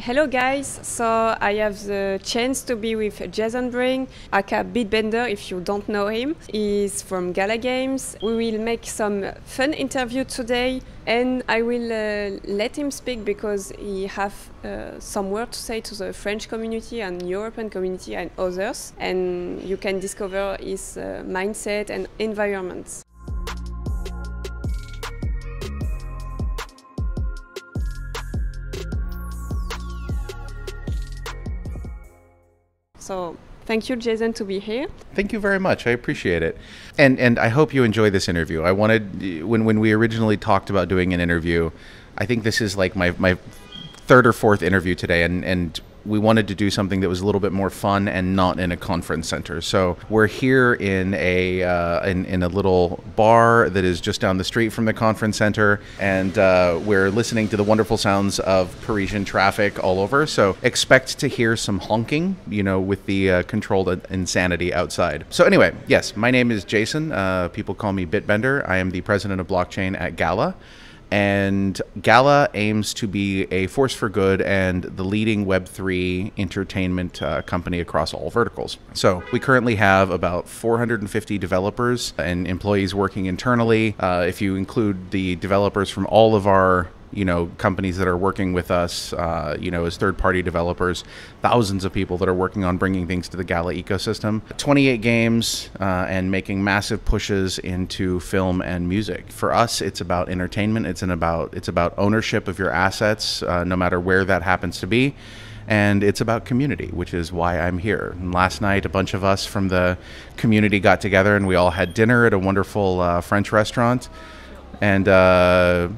Hello guys, so I have the chance to be with Jason Bring, aka Bitbender if you don't know him. He's from Gala Games. We will make some fun interview today and I will let him speak because he have some word to say to the French community and European community and others, and you can discover his mindset and environment. So thank you, Jason, to be here. Thank you very much. I appreciate it. And I hope you enjoy this interview. I wanted, when we originally talked about doing an interview, I think this is like my third or fourth interview today, and we wanted to do something that was a little bit more fun and not in a conference center. So we're here in a little bar that is just down the street from the conference center, and we're listening to the wonderful sounds of Parisian traffic all over. So expect to hear some honking, you know, with the controlled insanity outside. So anyway, yes, my name is Jason. People call me Bitbender. I am the president of blockchain at Gala. And Gala aims to be a force for good and the leading Web3 entertainment company across all verticals. So we currently have about 450 developers and employees working internally. If you include the developers from all of our companies that are working with us, as third-party developers, thousands of people that are working on bringing things to the Gala ecosystem. 28 games and making massive pushes into film and music. For us, it's about entertainment. It's about ownership of your assets, no matter where that happens to be. And it's about community, which is why I'm here. And last night, a bunch of us from the community got together and we all had dinner at a wonderful French restaurant. And now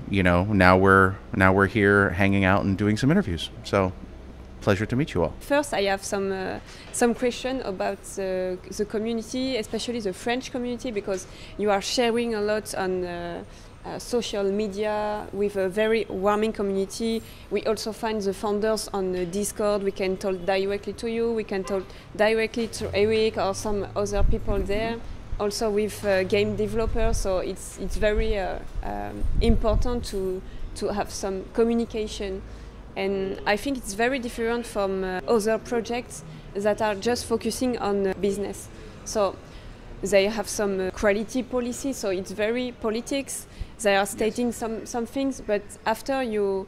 we're here hanging out and doing some interviews. So, pleasure to meet you all. First, I have some question about the community, especially the French community, because you are sharing a lot on social media with a very warming community. We also find the founders on Discord. We can talk directly to you. We can talk directly to Eric or some other people there. Also with game developers, so it's very important to have some communication, and I think it's very different from other projects that are just focusing on business. So they have some quality policy, so it's very politics. They are stating some things, but after you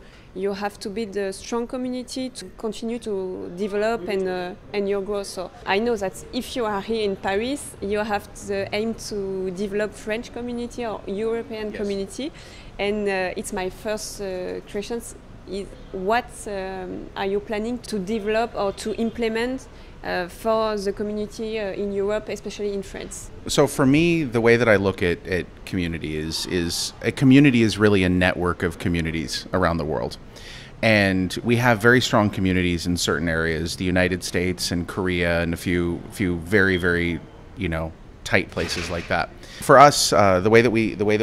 have to build a strong community to continue to develop and your growth. So I know that if you are here in Paris, you have the aim to develop French community or European community. And it's my first question: is what are you planning to develop or to implement for the community in Europe, especially in France? So for me, the way that I look at community is a community is really a network of communities around the world. And we have very strong communities in certain areas, the United States and Korea and a few very, very, tight places like that. For us, the way that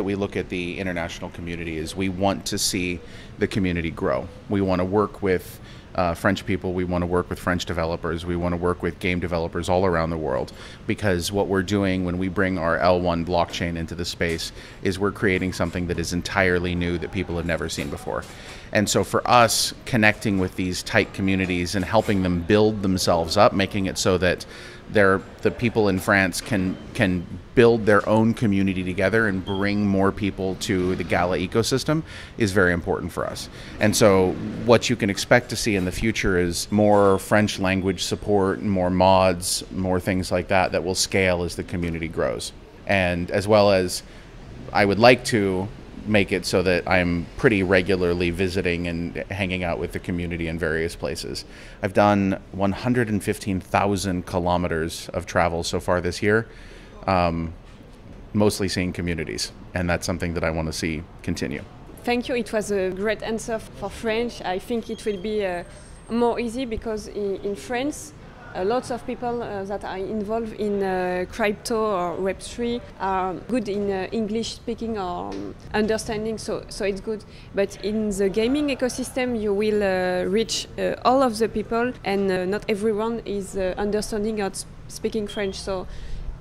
we look at the international community is we want to see the community grow. We want to work with French people, we want to work with French developers, we want to work with game developers all around the world, because what we're doing when we bring our L1 blockchain into the space is we're creating something that is entirely new that people have never seen before. And so for us, connecting with these tight communities and helping them build themselves up, making it so that the people in France can build their own community together and bring more people to the Gala ecosystem is very important for us. And so what you can expect to see in the future is more French language support, more mods, more things like that will scale as the community grows. And as well as I would like to make it so that I'm pretty regularly visiting and hanging out with the community in various places. I've done 115,000 kilometers of travel so far this year, mostly seeing communities, and that's something that I want to see continue. Thank you. It was a great answer for French. I think it will be more easy because in France, lots of people that are involved in crypto or Web3 are good in English speaking or understanding, so it's good. But in the gaming ecosystem, you will reach all of the people, and not everyone is understanding or speaking French. So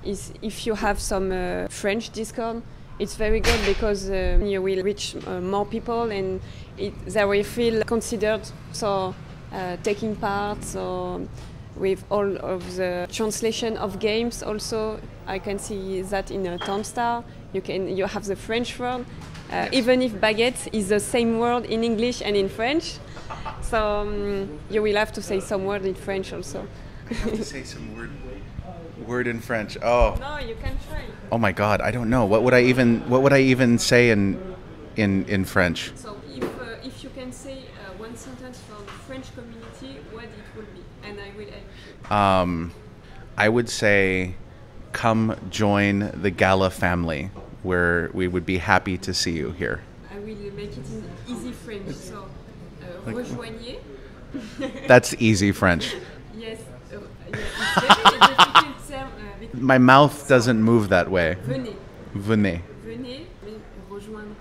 if you have some French Discord, it's very good because you will reach more people and they will feel considered. So taking part. So with all of the translation of games, also I can see that in Tomstar. You have the French word, even if baguette is the same word in English and in French. So you will have to say some word in French also. I have to say some word in French. Oh. No, you can try. Oh my God, I don't know. What would I even say in French? So if you can say one sentence from French community, what it will be, and I will help you. I would say, come join the Gala family, where we would be happy to see you here. I will make it in easy French. So, rejoignez. That's easy French. Yes, it's very difficult term. My mouth doesn't move that way. Venez. Venez. Venez, mais rejoindre.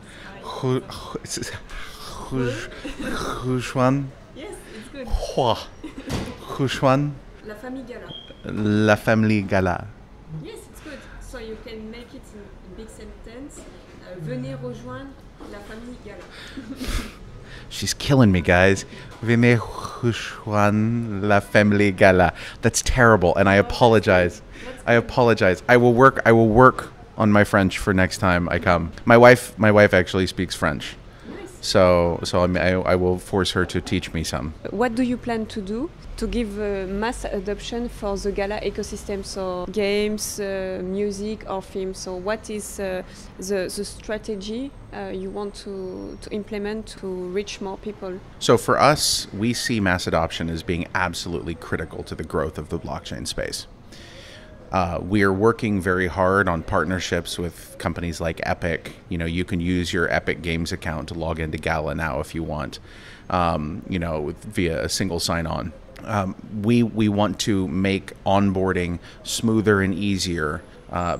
Rejoindre. Yes, it's good. Rejoindre. La famille Gala. La famille Gala. Yes, it's good. So you can make it in big sentence. Venez rejoindre la famille Gala. She's killing me, guys. Venez rejoindre la famille Gala. That's terrible, and I apologize. I apologize. I will work on my French for next time I come. My wife actually speaks French. Nice. So I will force her to teach me some. What do you plan to do to give mass adoption for the Gala ecosystem? So games, music or film. So what is the strategy you want to implement to reach more people? So for us, we see mass adoption as being absolutely critical to the growth of the blockchain space. We are working very hard on partnerships with companies like Epic. You can use your Epic Games account to log into Gala now if you want, via a single sign-on. We want to make onboarding smoother and easier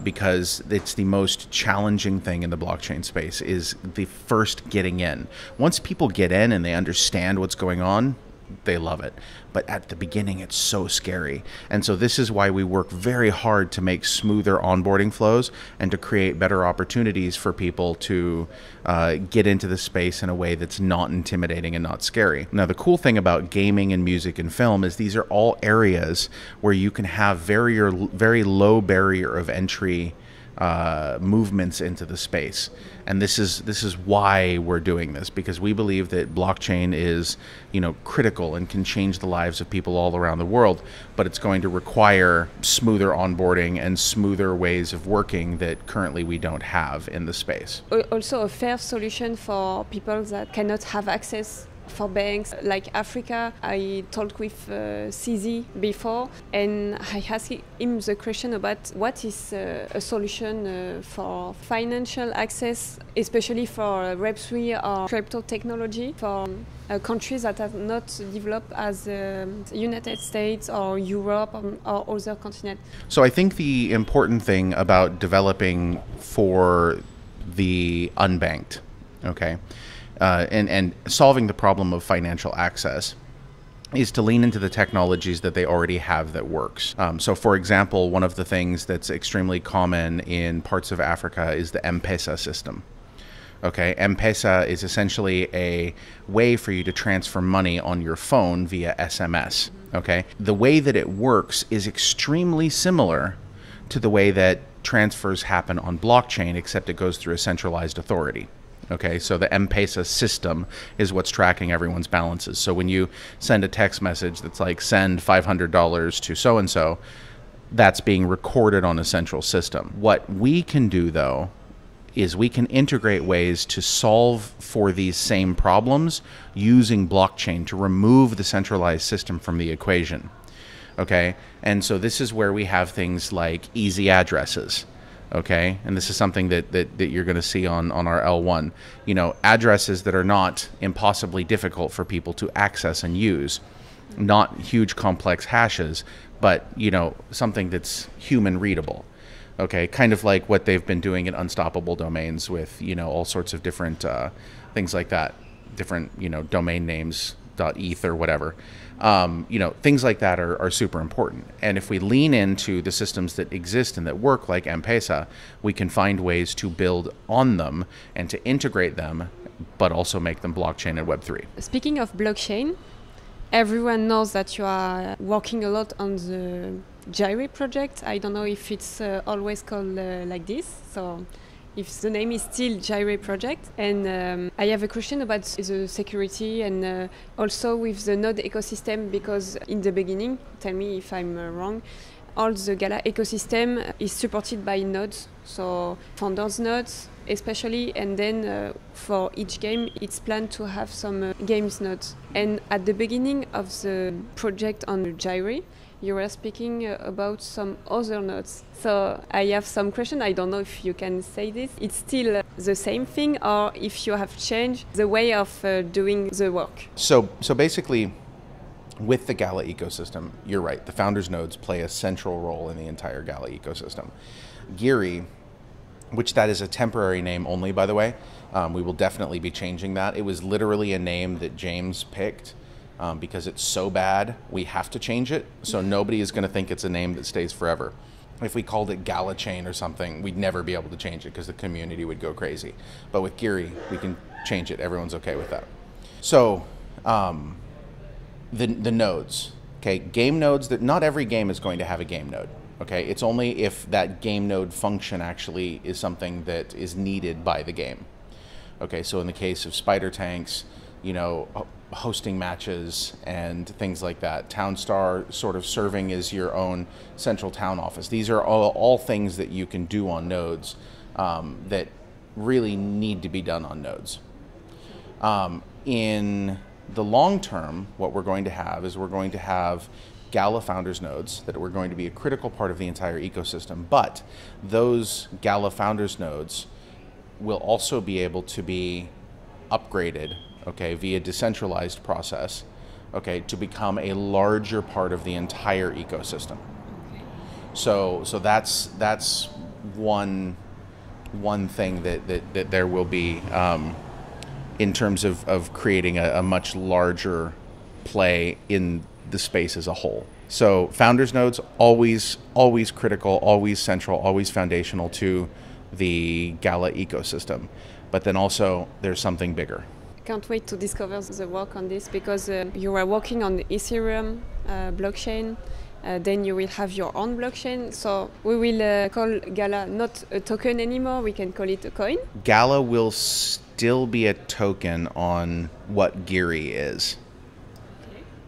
because it's the most challenging thing in the blockchain space is the first getting in. Once people get in and they understand what's going on, they love it. But at the beginning, it's so scary. And so this is why we work very hard to make smoother onboarding flows and to create better opportunities for people to get into the space in a way that's not intimidating and not scary. Now, the cool thing about gaming and music and film is these are all areas where you can have very low barrier of entry movements into the space. And this is why we're doing this, because we believe that blockchain is, critical and can change the lives of people all around the world, but it's going to require smoother onboarding and smoother ways of working that currently we don't have in the space. Also a fair solution for people that cannot have access for banks like Africa. I talked with CZ before, and I asked him the question about what is a solution for financial access, especially for Web3 or crypto technology for countries that have not developed as the United States or Europe or other continents. So I think the important thing about developing for the unbanked, okay, and solving the problem of financial access is to lean into the technologies that they already have that works. So for example, one of the things that's extremely common in parts of Africa is the M-Pesa system. Okay, M-Pesa is essentially a way for you to transfer money on your phone via SMS. Okay, the way that it works is extremely similar to the way that transfers happen on blockchain, except it goes through a centralized authority. Okay, so the M-Pesa system is what's tracking everyone's balances. So when you send a text message that's like, send $500 to so-and-so, that's being recorded on a central system. What we can do, though, is we can integrate ways to solve for these same problems using blockchain to remove the centralized system from the equation. Okay, and so this is where we have things like easy addresses. Okay, and this is something that you're going to see on our L1. Addresses that are not impossibly difficult for people to access and use, not huge complex hashes, but something that's human readable. Okay, kind of like what they've been doing in unstoppable domains with all sorts of different things like that, different domain names .eth or whatever. Things like that are super important. And if we lean into the systems that exist and that work like M-Pesa, we can find ways to build on them and to integrate them, but also make them blockchain and Web3. Speaking of blockchain, everyone knows that you are working a lot on the Gyre project. I don't know if it's always called like this. So if the name is still Gyre project. And I have a question about the security and also with the node ecosystem, because in the beginning, tell me if I'm wrong, all the Gala ecosystem is supported by nodes, so founders nodes especially, and then for each game it's planned to have some games nodes. And at the beginning of the project on Gyre, you were speaking about some other nodes. So I have some question. I don't know if you can say this. It's still the same thing, or if you have changed the way of doing the work. So basically, with the Gala ecosystem, you're right. The founders nodes play a central role in the entire Gala ecosystem. Gyre, which that is a temporary name only, by the way. We will definitely be changing that. It was literally a name that James picked. Because it's so bad, we have to change it. So nobody is going to think it's a name that stays forever. If we called it Gala Chain or something, we'd never be able to change it because the community would go crazy. But with Gyre, we can change it. Everyone's okay with that. So the nodes, okay, game nodes, that not every game is going to have a game node. Okay, it's only if that game node function actually is something that is needed by the game. Okay, so in the case of spider tanks, you know, hosting matches and things like that. Townstar sort of serving as your own central town office. These are all things that you can do on nodes that really need to be done on nodes. In the long term, what we're going to have is we're going to have Gala founders nodes that are going to be a critical part of the entire ecosystem, but those Gala founders nodes will also be able to be upgraded, okay, via decentralized process, okay, to become a larger part of the entire ecosystem. So that's one thing that there will be in terms of creating a much larger play in the space as a whole. So founders nodes always critical, always central, always foundational to the Gala ecosystem. But then also there's something bigger. Can't wait to discover the work on this, because you are working on the Ethereum blockchain. Then you will have your own blockchain. So we will call Gala not a token anymore. We can call it a coin. Gala will still be a token on what Gyre is.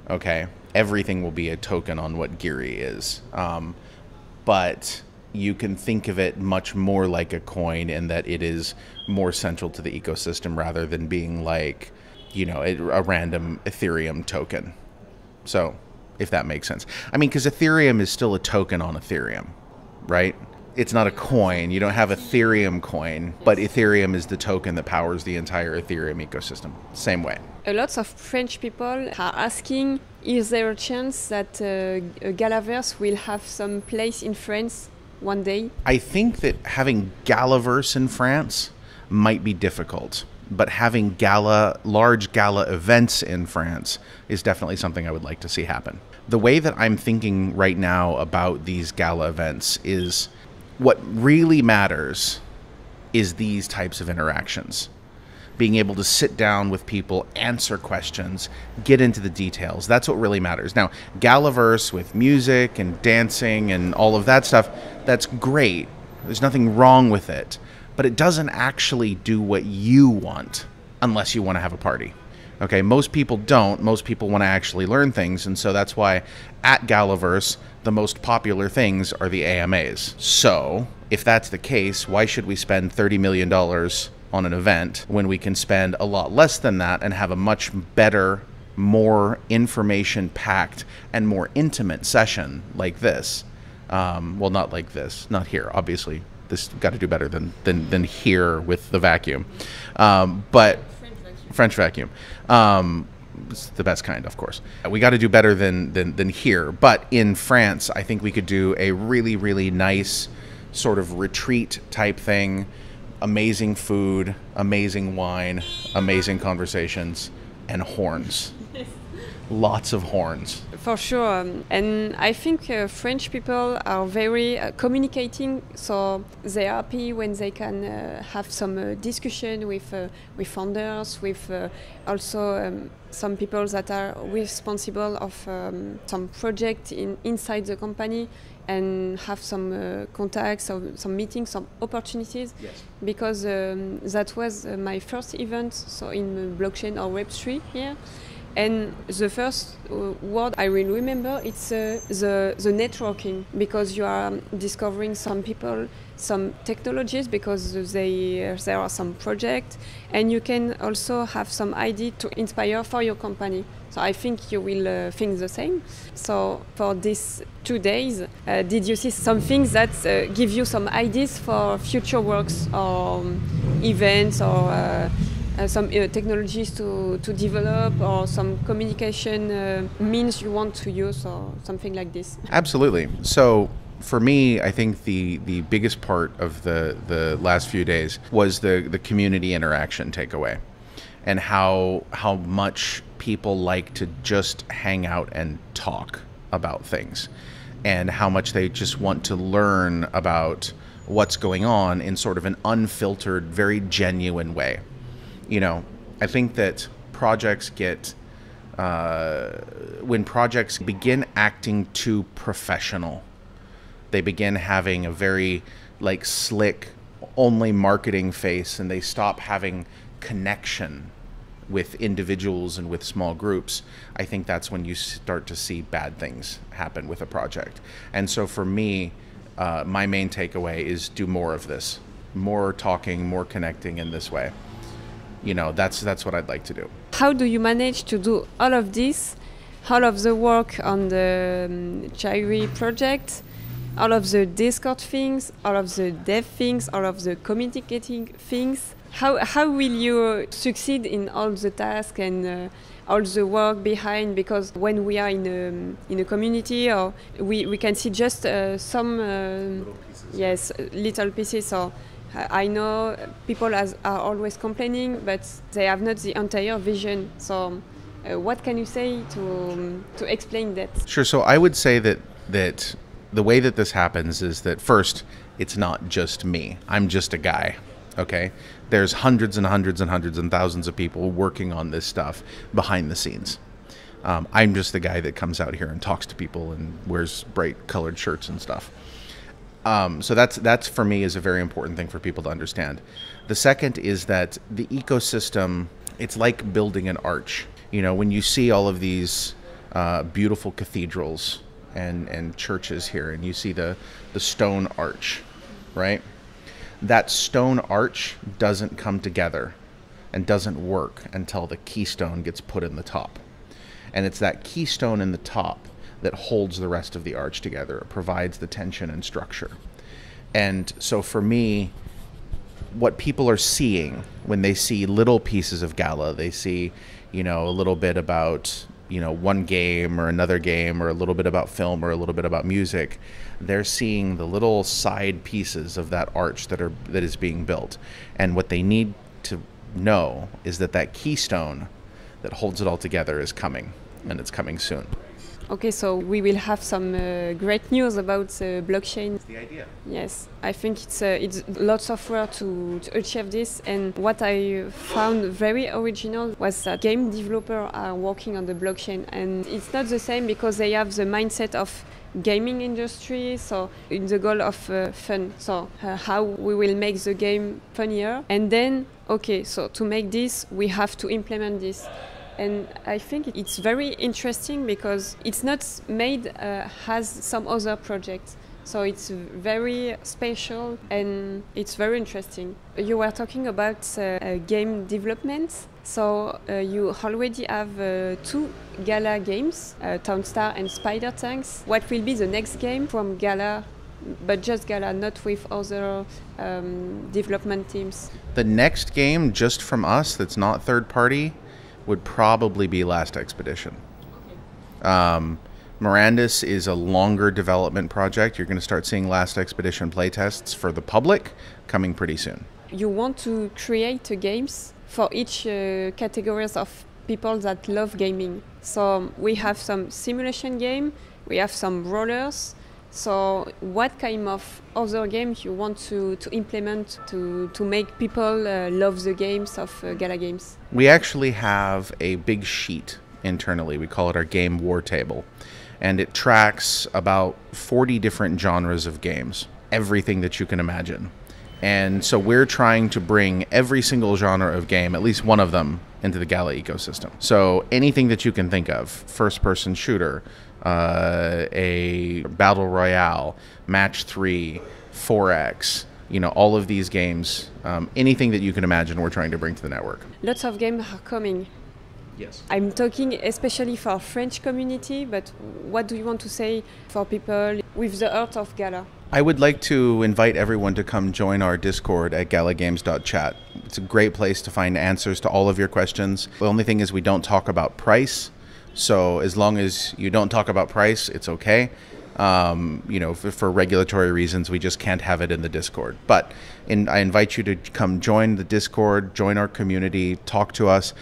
Okay. Everything will be a token on what Gyre is. But you can think of it much more like a coin in that it is more central to the ecosystem rather than being like, you know, a random Ethereum token. So, if that makes sense. I mean, because Ethereum is still a token on Ethereum, right? It's not a coin. You don't have Ethereum coin, but Ethereum is the token that powers the entire Ethereum ecosystem. Same way. A lot of French people are asking, is there a chance that Galaverse will have some place in France one day? I think that having Galaverse in France might be difficult, but having large Gala events in France is definitely something I would like to see happen. The way that I'm thinking right now about these Gala events is what really matters is these types of interactions. Being able to sit down with people, answer questions, get into the details. That's what really matters. Now, Galaverse with music and dancing and all of that stuff, that's great. There's nothing wrong with it. But it doesn't actually do what you want unless you want to have a party. Okay, most people don't. Most people want to actually learn things. And so that's why at Galaverse, the most popular things are the AMAs. So if that's the case, why should we spend $30 million on an event when we can spend a lot less than that and have a much better, more information-packed and more intimate session like this? Well, not like this, not here, obviously. This got to do better than here with the vacuum, but French vacuum. It's the best kind, of course. We got to do better than here. But in France, I think we could do a really, really nice sort of retreat type thing. Amazing food, amazing wine, amazing conversations, and horns. lots of horns. For sure, and I think French people are very communicating, so they're happy when they can have some discussion with founders, with also some people that are responsible of some project inside the company, and have some contacts, some meetings, some opportunities. Yes. Because that was my first event, so in blockchain or Web3 here. And the first word I really remember, it's the networking, because you are discovering some people, some technologies, because there are some projects, and you can also have some idea to inspire for your company. So I think you will think the same. So for these 2 days, did you see some things that give you some ideas for future works or events, or some technologies to develop, or some communication means you want to use, or something like this? Absolutely. So for me, I think the biggest part of the last few days was the community interaction takeaway, and how much people like to just hang out and talk about things, and how much they just want to learn about what's going on in sort of an unfiltered, very genuine way. You know, I think that projects get, when projects begin acting too professional, they begin having a very like slick, only marketing face, and they stop having connection with individuals and with small groups. I think that's when you start to see bad things happen with a project. And so for me, my main takeaway is do more of this, more talking, more connecting in this way. You know, that's what I'd like to do. How do you manage to do all of this, all of the work on the Cherry project, all of the Discord things, all of the dev things, all of the communicating things? How will you succeed in all the tasks and all the work behind? Because when we are in a community, or we can see just some little pieces. Yes, little pieces. So I know people are always complaining, but they have not the entire vision. So what can you say to explain that? Sure. So I would say that the way that this happens is that first, it's not just me. I'm just a guy. Okay. There's hundreds and hundreds and hundreds and thousands of people working on this stuff behind the scenes. I'm just the guy that comes out here and talks to people and wears bright colored shirts and stuff. So that's for me is a very important thing for people to understand. The second is that the ecosystem, it's like building an arch. You know, when you see all of these beautiful cathedrals and churches here, and you see the stone arch, right? That stone arch doesn't come together and doesn't work until the keystone gets put in the top. And it's that keystone in the top that holds the rest of the arch together. It provides the tension and structure. And so for me, what people are seeing when they see little pieces of Gala, they see, you know, a little bit about, you know, one game or another game, or a little bit about film, or a little bit about music. They're seeing the little side pieces of that arch that is being built. And what they need to know is that keystone that holds it all together is coming, and it's coming soon. Okay, so we will have some great news about blockchain. That's the idea. Yes, I think it's lots of work to achieve this. And what I found very original was that game developers are working on the blockchain, and it's not the same because they have the mindset of gaming industry, so in the goal of fun. So how we will make the game funnier, and then okay, so to make this we have to implement this. And I think it's very interesting because it's not made as some other projects. So it's very special and it's very interesting. You were talking about game development. So you already have 2 Gala games, Town Star and Spider Tanks. What will be the next game from Gala, but just Gala, not with other development teams? The next game just from us that's not third party would probably be Last Expedition. Mirandus is a longer development project. You're going to start seeing Last Expedition playtests for the public coming pretty soon. You want to create games for each categories of people that love gaming. So we have some simulation game, we have some rollers. So what kind of other games you want to implement to make people love the games of Gala Games? We actually have a big sheet internally. We call it our game war table. And it tracks about 40 different genres of games, everything that you can imagine. And so we're trying to bring every single genre of game, at least one of them, into the Gala ecosystem. So anything that you can think of, first-person shooter, a battle royale, match 3, 4X, all of these games, anything that you can imagine, we're trying to bring to the network. Lots of games are coming. Yes. I'm talking especially for French community, but what do you want to say for people with the heart of Gala? I would like to invite everyone to come join our Discord at galagames.chat. It's a great place to find answers to all of your questions. The only thing is we don't talk about price. So as long as you don't talk about price, it's okay. For regulatory reasons, we just can't have it in the Discord. But I invite you to come join the Discord, join our community, talk to us.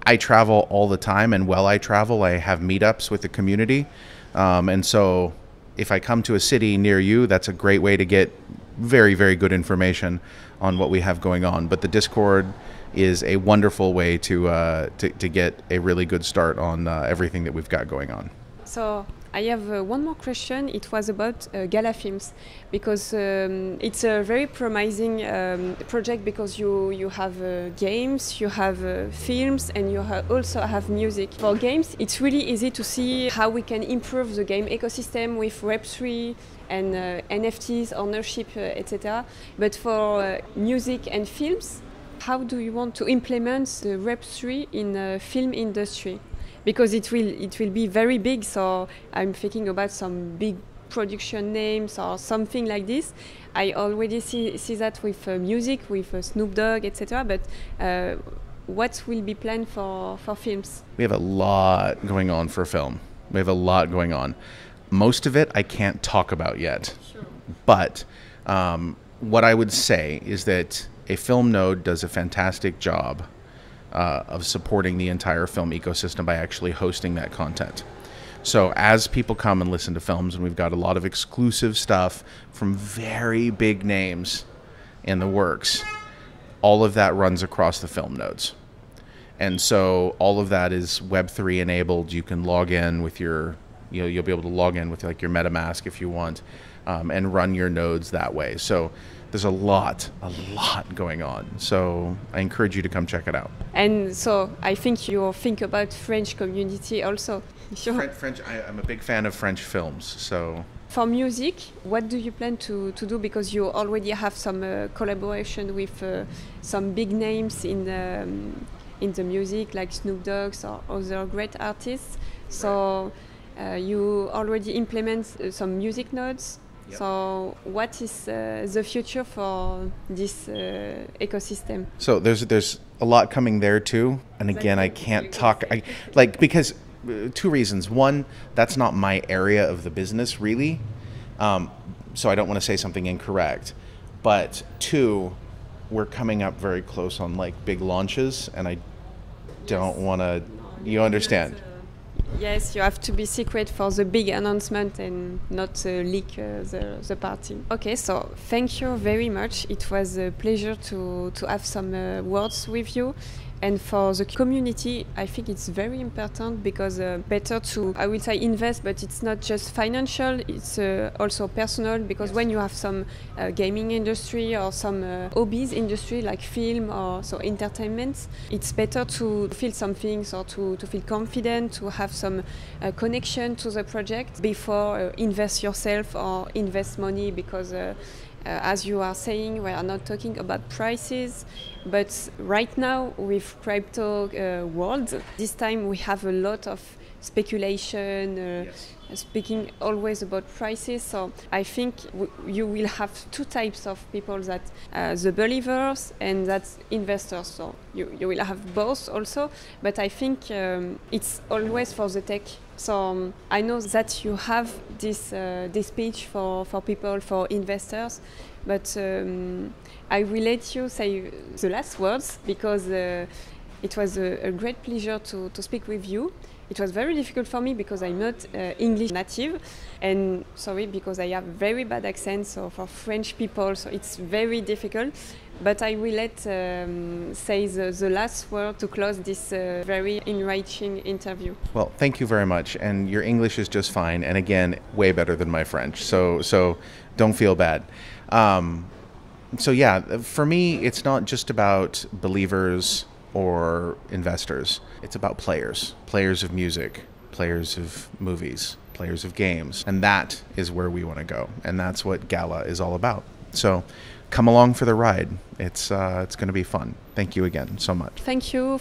I travel all the time, and while I travel, I have meetups with the community. And so if I come to a city near you, that's a great way to get very, very good information on what we have going on. But the Discord is a wonderful way to get a really good start on everything that we've got going on. So I have one more question. It was about Gala Films, because it's a very promising project, because you have games, you have films, and you also have music. For games, it's really easy to see how we can improve the game ecosystem with Web3 and NFTs, ownership, etc. But for music and films, how do you want to implement the Web3 in the film industry? Because it will be very big, so I'm thinking about some big production names or something like this. I already see that with music, with Snoop Dogg, etc. But what will be planned for films? We have a lot going on for film. We have a lot going on. Most of it I can't talk about yet. Sure. But what I would say is that a film node does a fantastic job of supporting the entire film ecosystem by actually hosting that content. So as people come and listen to films, and we've got a lot of exclusive stuff from very big names in the works, all of that runs across the film nodes. And so all of that is Web3 enabled. You can log in with your, you'll be able to log in with like your MetaMask if you want, and run your nodes that way. So there's a lot going on. So I encourage you to come check it out. And so I think you think about French community also. Sure. French. I'm a big fan of French films. So for music, what do you plan to do? Because you already have some collaboration with some big names in the music, like Snoop Dogg or other great artists. So you already implement some music nodes. Yep. So what is the future for this ecosystem? So there's a lot coming there too. And again, I can't talk because two reasons. One, that's not my area of the business really. So I don't want to say something incorrect. But two, we're coming up very close on like big launches, and I don't want to, you understand? Yes, you have to be secret for the big announcement and not leak the party. Okay, so thank you very much. It was a pleasure to have some words with you. And for the community, I think it's very important, because better to, I will say, invest, but it's not just financial, it's also personal, because when you have some gaming industry or some hobbies industry like film or so entertainment, it's better to feel some things or to feel confident, to have some connection to the project before invest yourself or invest money, because as you are saying, we are not talking about prices, but right now with crypto world, this time we have a lot of speculation, yes. Speaking always about prices. So I think you will have two types of people, that the believers and that's investors. So you will have both also, but I think it's always for the tech. So I know that you have this speech for people, for investors, but I will let you say the last words, because It was a great pleasure to speak with you. It was very difficult for me because I'm not English native, and sorry because I have very bad accent, so for French people, so it's very difficult. But I will let say the last word to close this very enriching interview. Well, thank you very much, and your English is just fine, and again, way better than my French, so don't feel bad. So yeah, for me, it's not just about believers or investors. It's about players of music, players of movies, players of games. And that is where we want to go. And that's what Gala is all about. So come along for the ride. It's going to be fun. Thank you again so much. Thank you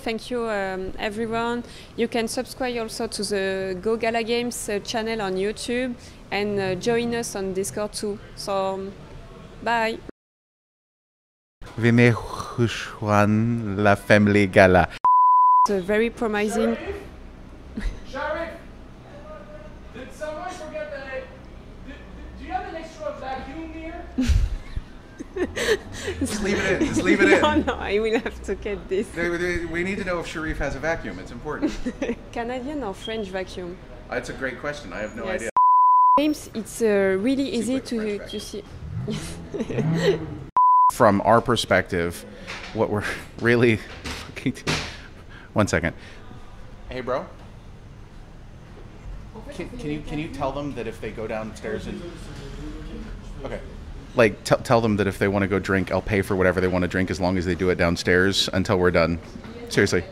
everyone. You can subscribe also to the Go Gala Games channel on YouTube and join us on Discord too. So bye. Venez rejoindre la famille Gala. It's a very promising. Sharif, did someone forget that? Do you have an extra vacuum here? Just leave it in. Just leave it in. No, I will have to get this. We need to know if Sharif has a vacuum. It's important. Canadian or French vacuum? It's a great question. I have no idea. Games, it's really easy to see. From our perspective, what we're really looking to... One second. Hey, bro. Can you tell them that if they go downstairs and... Okay. Like, tell them that if they want to go drink, I'll pay for whatever they want to drink as long as they do it downstairs until we're done. Seriously.